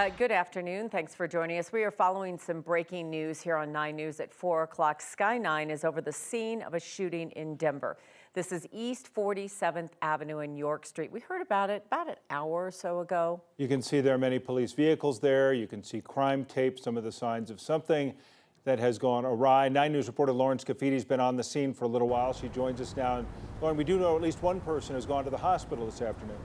Good afternoon. Thanks for joining us. We are following some breaking news here on 9 News at 4 o'clock. Sky 9 is over the scene of a shooting in Denver. This is East 47th Avenue and York Street. We heard about it about an hour or so ago. You can see there are many police vehicles there. You can see crime tape, some of the signs of something that has gone awry. 9 News reporter Lauren Scaffidi's been on the scene for a little while. She joins us now. And Lauren, we do know at least one person has gone to the hospital this afternoon.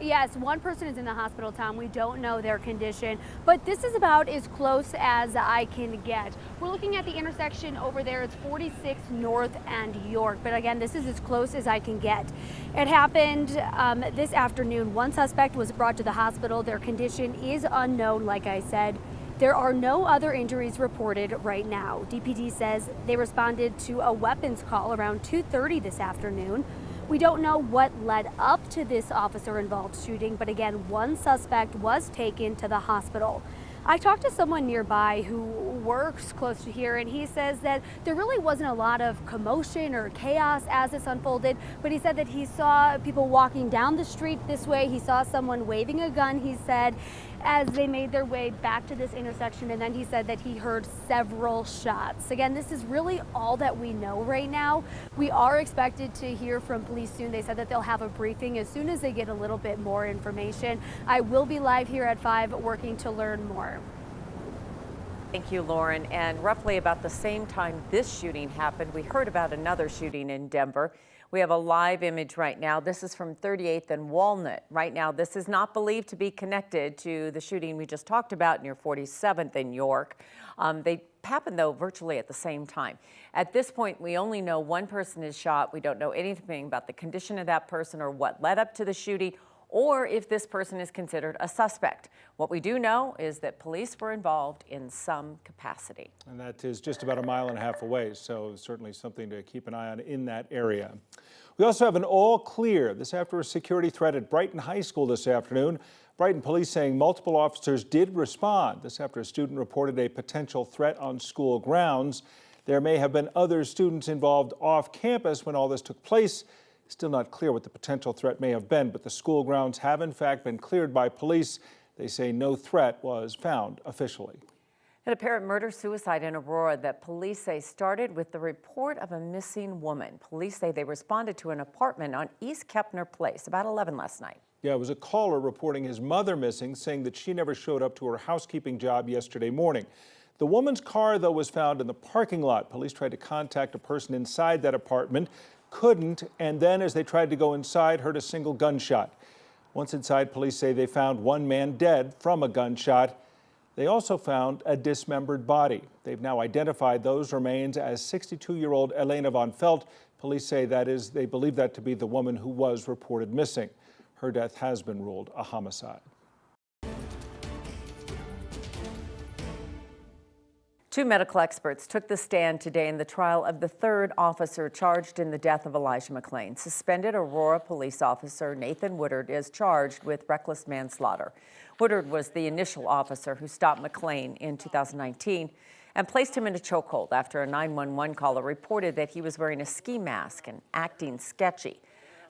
Yes, one person is in the hospital, Tom. We don't know their condition, but this is about as close as I can get. We're looking at the intersection over there. It's 46 North and York, but again, this is as close as I can get. It happened this afternoon. One suspect was brought to the hospital. Their condition is unknown, like I said. There are no other injuries reported right now. DPD says they responded to a weapons call around 2:30 this afternoon. We don't know what led up to this officer-involved shooting, but again, one suspect was taken to the hospital. I talked to someone nearby who works close to here, and he says that there really wasn't a lot of commotion or chaos as this unfolded, but he said that he saw people walking down the street this way. He saw someone waving a gun, he said, as they made their way back to this intersection, and then he said that he heard several shots. Again, this is really all that we know right now. We are expected to hear from police soon. They said that they'll have a briefing as soon as they get a little bit more information. I will be live here at 5 working to learn more. Thank you, Lauren. And roughly about the same time this shooting happened, we heard about another shooting in Denver. We have a live image right now. This is from 38th and Walnut. Right now, this is not believed to be connected to the shooting we just talked about near 47th in York. They happened, though, virtually at the same time. At this point, we only know one person is shot. We don't know anything about the condition of that person or what led up to the shooting, or if this person is considered a suspect. What we do know is that police were involved in some capacity. And that is just about a mile and a half away, so certainly something to keep an eye on in that area. We also have an all clear. This after a security threat at Brighton High School this afternoon. Brighton police saying multiple officers did respond. This after a student reported a potential threat on school grounds. There may have been other students involved off campus when all this took place. Still not clear what the potential threat may have been, but the school grounds have in fact been cleared by police. They say no threat was found officially. An apparent murder-suicide in Aurora that police say started with the report of a missing woman. Police say they responded to an apartment on East Kepner Place about 11 last night. Yeah, it was a caller reporting his mother missing, saying that she never showed up to her housekeeping job yesterday morning. The woman's car, though, was found in the parking lot. Police tried to contact a person inside that apartment, couldn't, and then as they tried to go inside, heard a single gunshot. Once inside, police say they found one man dead from a gunshot. They also found a dismembered body. They've now identified those remains as 62-year-old Elena von Felt. Police say they believe that to be the woman who was reported missing. Her death has been ruled a homicide. Two medical experts took the stand today in the trial of the third officer charged in the death of Elijah McClain. Suspended Aurora police officer Nathan Woodard is charged with reckless manslaughter. Woodard was the initial officer who stopped McClain in 2019 and placed him in a chokehold after a 911 caller reported that he was wearing a ski mask and acting sketchy.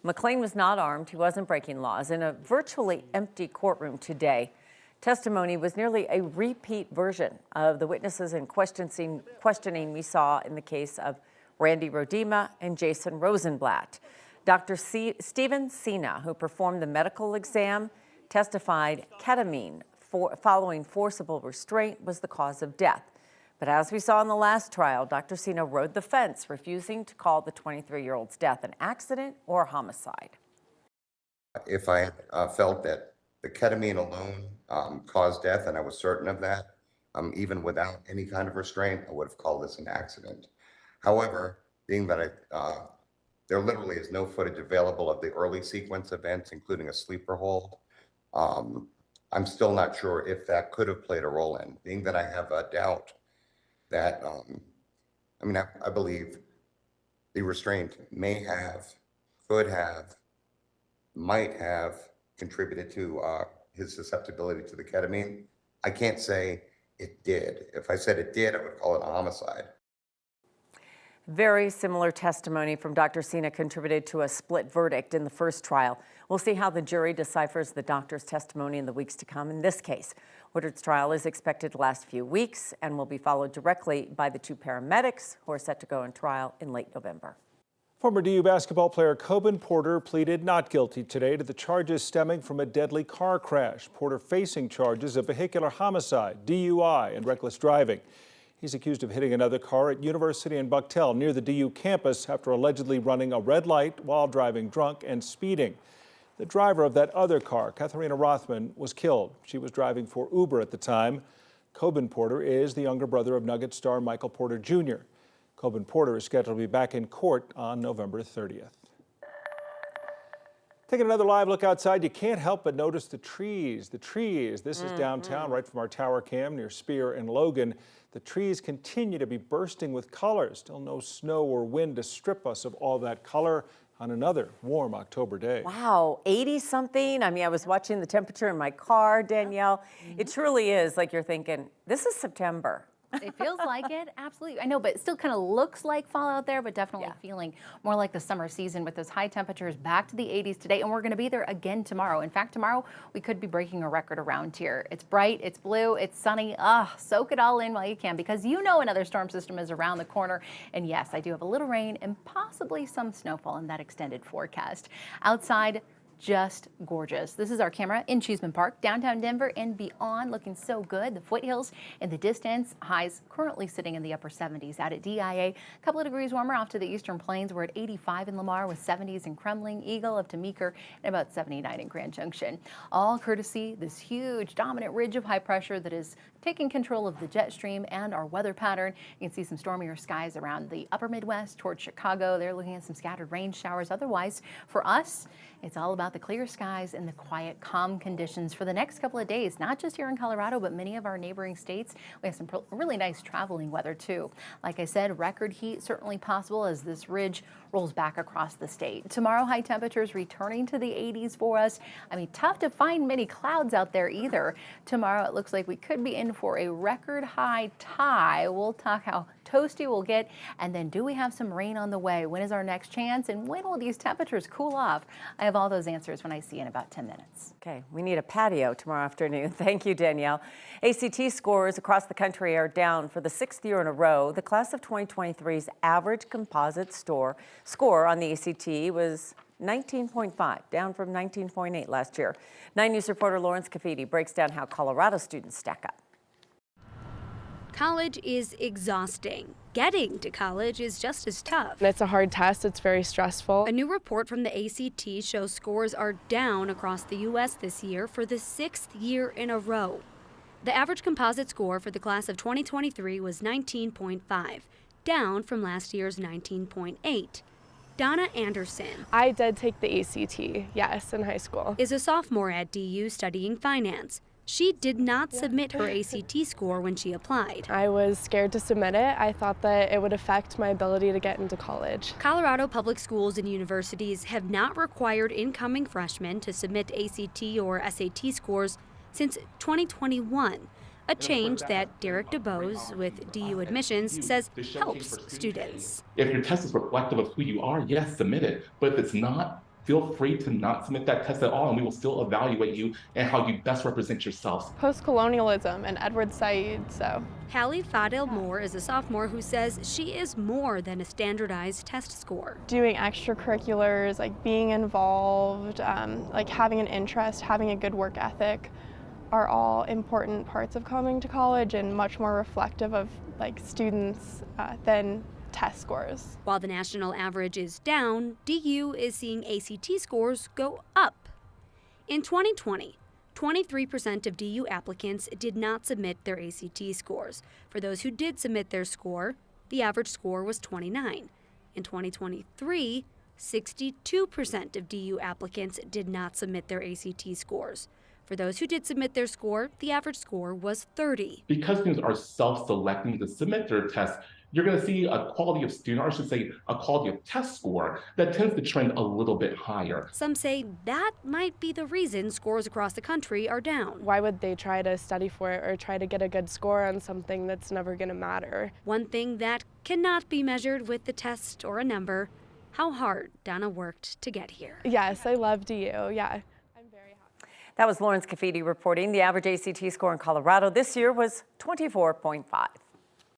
McClain was not armed. He wasn't breaking laws. In a virtually empty courtroom today, testimony was nearly a repeat version of the witnesses and questioning we saw in the case of Randy Rodema and Jason Rosenblatt. Dr. Stephen Cina, who performed the medical exam, testified ketamine following forcible restraint was the cause of death. But as we saw in the last trial, Dr. Cina rode the fence, refusing to call the 23-year-old's death an accident or homicide. If I felt that the ketamine alone caused death, and I was certain of that, even without any kind of restraint, I would have called this an accident. However, being that there literally is no footage available of the early sequence events, including a sleeper hold, I'm still not sure if that could have played a role in. Being that I have a doubt that, I believe the restraint may have, could have, might have contributed to his susceptibility to the ketamine. I can't say it did. If I said it did, I would call it a homicide. Very similar testimony from Dr. Cin contributed to a split verdict in the first trial. We'll see how the jury deciphers the doctor's testimony in the weeks to come in this case. Woodard's trial is expected to last a few weeks and will be followed directly by the two paramedics who are set to go on trial in late November. Former DU basketball player Cin Porter pleaded not guilty today to the charges stemming from a deadly car crash. Porter facing charges of vehicular homicide, DUI, and reckless driving. He's accused of hitting another car at University in Bucktail near the DU campus after allegedly running a red light while driving drunk and speeding. The driver of that other car, Katharina Rothman, was killed. She was driving for Uber at the time. Cin Porter is the younger brother of Nugget star Michael Porter Jr. Cin Porter is scheduled to be back in court on November 30th. Taking another live look outside, you can't help but notice the trees. This is downtown, right from our tower cam near Spear and Logan. The trees continue to be bursting with color. Still no snow or wind to strip us of all that color on another warm October day. Wow, 80-something. I mean, I was watching the temperature in my car, Danielle. It truly is like you're thinking, this is September. It feels like it, absolutely. I know, but it still kind of looks like fall out there, but definitely feeling more like the summer season with those high temperatures back to the 80s today, and we're going to be there again tomorrow. In fact, tomorrow we could be breaking a record around here. It's bright, it's blue, it's sunny. Soak it all in while you can, because you know another storm system is around the corner. And yes, I do have a little rain and possibly some snowfall in that extended forecast. Outside, just gorgeous. This is our camera in Cheeseman Park, downtown Denver and beyond, looking so good. The foothills in the distance, highs currently sitting in the upper 70s out at DIA. A couple of degrees warmer off to the eastern plains. We're at 85 in Lamar with 70s in Kremling, Eagle up to Meeker, and about 79 in Grand Junction. All courtesy this huge dominant ridge of high pressure that is taking control of the jet stream and our weather pattern. You can see some stormier skies around the upper Midwest towards Chicago. They're looking at some scattered rain showers. Otherwise, for us, it's all about the clear skies and the quiet, calm conditions for the next couple of days, not just here in Colorado, but many of our neighboring states. We have some really nice traveling weather, too. Like I said, record heat certainly possible as this ridge rolls back across the state. Tomorrow, high temperatures returning to the 80s for us. I mean, tough to find many clouds out there either. Tomorrow, it looks like we could be in for a record high tie. We'll talk how toasty we'll get, and then do we have some rain on the way? When is our next chance, and when will these temperatures cool off? I have all those answers when I see you in about 10 minutes. Okay, we need a patio tomorrow afternoon. Thank you, Danielle. ACT scores across the country are down for the 6th year in a row. The class of 2023's average composite score on the ACT was 19.5, down from 19.8 last year. 9 News reporter Lawrence Cafidi breaks down how Colorado students stack up. College is exhausting. Getting to college is just as tough. It's a hard test. It's very stressful. A new report from the ACT shows scores are down across the U.S. this year for the 6th year in a row. The average composite score for the class of 2023 was 19.5, down from last year's 19.8. Donna Anderson. I did take the ACT, yes, in high school. Is a sophomore at DU studying finance. She did not submit her ACT score when she applied. I was scared to submit it. I thought that it would affect my ability to get into college. Colorado public schools and universities have not required incoming freshmen to submit ACT or SAT scores since 2021. A change that Derek DeBose with DU Admissions says helps students. If your test is reflective of who you are, yes, submit it. But if it's not, feel free to not submit that test at all, and we will still evaluate you and how you best represent yourself. Post-colonialism and Edward Said, so. Hallie Fadel Moore is a sophomore who says she is more than a standardized test score. Doing extracurriculars, like being involved, like having an interest, having a good work ethic, are all important parts of coming to college and much more reflective of like students than test scores. While the national average is down, DU is seeing ACT scores go up. In 2020, 23% of DU applicants did not submit their ACT scores. For those who did submit their score, the average score was 29. In 2023, 62% of DU applicants did not submit their ACT scores. For those who did submit their score, the average score was 30. Because students are self-selecting to submit their tests, you're going to see a quality of student, or I should say a quality of test score that tends to trend a little bit higher. Some say that might be the reason scores across the country are down. Why would they try to study for it or try to get a good score on something that's never going to matter? One thing that cannot be measured with the test or a number, how hard Donna worked to get here. Yes, I love DU, yeah. I'm very happy. That was Lawrence Cafidi reporting. The average ACT score in Colorado this year was 24.5.